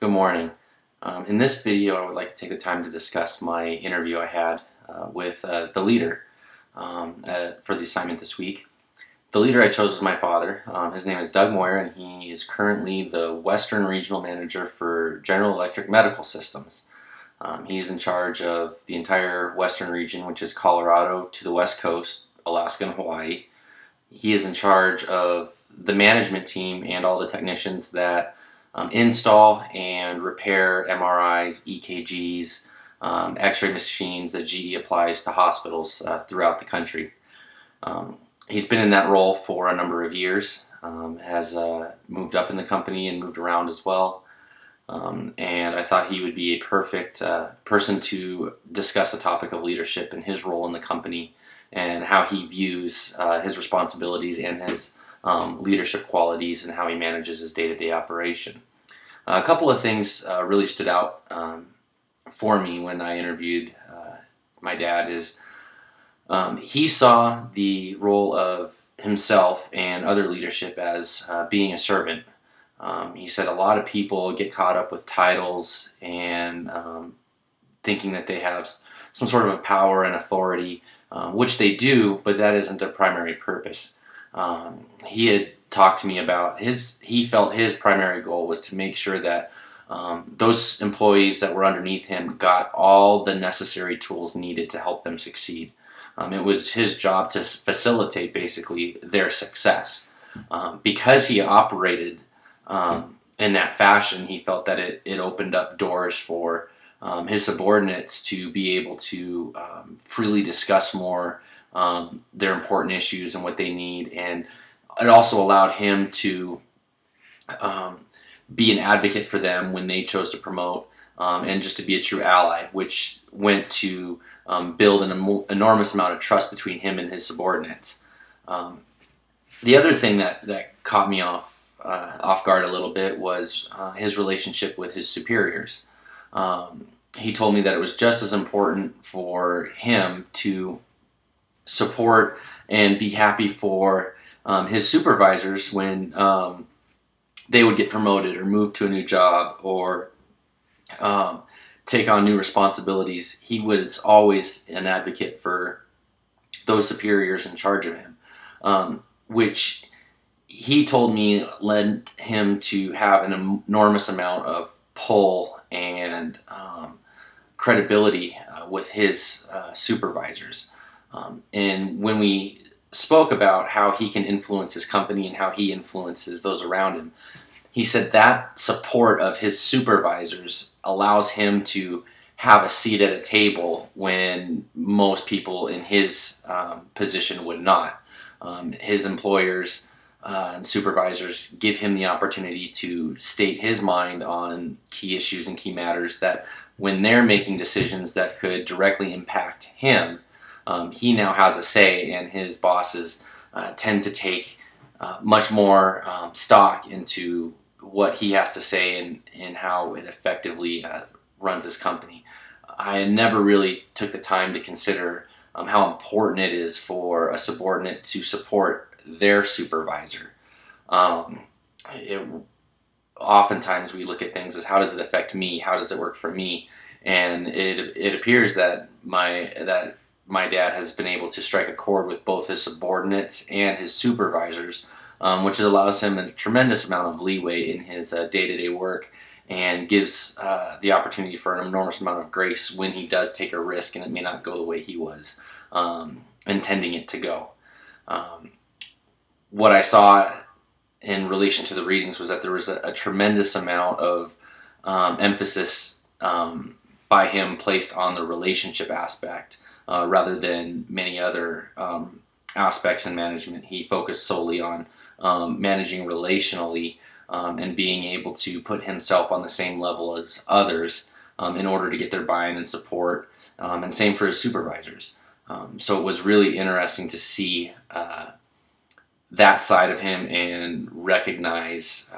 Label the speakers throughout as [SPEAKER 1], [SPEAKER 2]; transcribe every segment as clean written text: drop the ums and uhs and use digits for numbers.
[SPEAKER 1] Good morning. In this video, I would like to take the time to discuss my interview I had with the leader for the assignment this week. The leader I chose was my father. His name is Doug Moyer, and he is currently the Western Regional Manager for General Electric Medical Systems. He's in charge of the entire Western region, which is Colorado to the West Coast, Alaska, and Hawaii. He is in charge of the management team and all the technicians that install and repair MRIs, EKGs, X-ray machines that GE applies to hospitals throughout the country. He's been in that role for a number of years, has moved up in the company and moved around as well. And I thought he would be a perfect person to discuss the topic of leadership and his role in the company and how he views his responsibilities and his leadership qualities and how he manages his day-to-day operation. A couple of things really stood out for me when I interviewed my dad is he saw the role of himself and other leadership as being a servant. He said a lot of people get caught up with titles and thinking that they have some sort of a power and authority, which they do, but that isn't their primary purpose. He had talked to me about he felt his primary goal was to make sure that those employees that were underneath him got all the necessary tools needed to help them succeed. It was his job to facilitate basically their success. Because he operated in that fashion, he felt that it opened up doors for his subordinates to be able to freely discuss more their important issues and what they need, and it also allowed him to be an advocate for them when they chose to promote, and just to be a true ally, which went to build an enormous amount of trust between him and his subordinates. The other thing that caught me off guard a little bit was his relationship with his superiors. He told me that it was just as important for him to support and be happy for his supervisors when they would get promoted or move to a new job or take on new responsibilities. He was always an advocate for those superiors in charge of him, which he told me led him to have an enormous amount of pull and credibility with his supervisors. And when we spoke about how he can influence his company and how he influences those around him, he said that support of his supervisors allows him to have a seat at a table when most people in his position would not. His employers and supervisors give him the opportunity to state his mind on key issues and key matters that when they're making decisions that could directly impact him, he now has a say, and his bosses tend to take much more stock into what he has to say and how it effectively runs his company. I never really took the time to consider how important it is for a subordinate to support their supervisor. Oftentimes we look at things as how does it affect me, how does it work for me, and it appears that my dad has been able to strike a chord with both his subordinates and his supervisors, which allows him a tremendous amount of leeway in his day-to-day work and gives the opportunity for an enormous amount of grace when he does take a risk and it may not go the way he was intending it to go. What I saw in relation to the readings was that there was a tremendous amount of emphasis by him placed on the relationship aspect rather than many other aspects in management. He focused solely on managing relationally and being able to put himself on the same level as others in order to get their buy-in and support, and same for his supervisors. So it was really interesting to see that side of him and recognize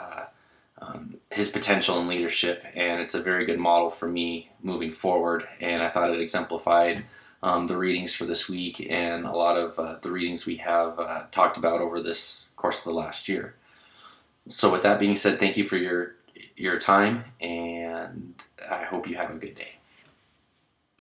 [SPEAKER 1] his potential in leadership, and it's a very good model for me moving forward, and I thought it exemplified the readings for this week and a lot of the readings we have talked about over this course of the last year. So with that being said, thank you for your time, and and I hope you have a good day.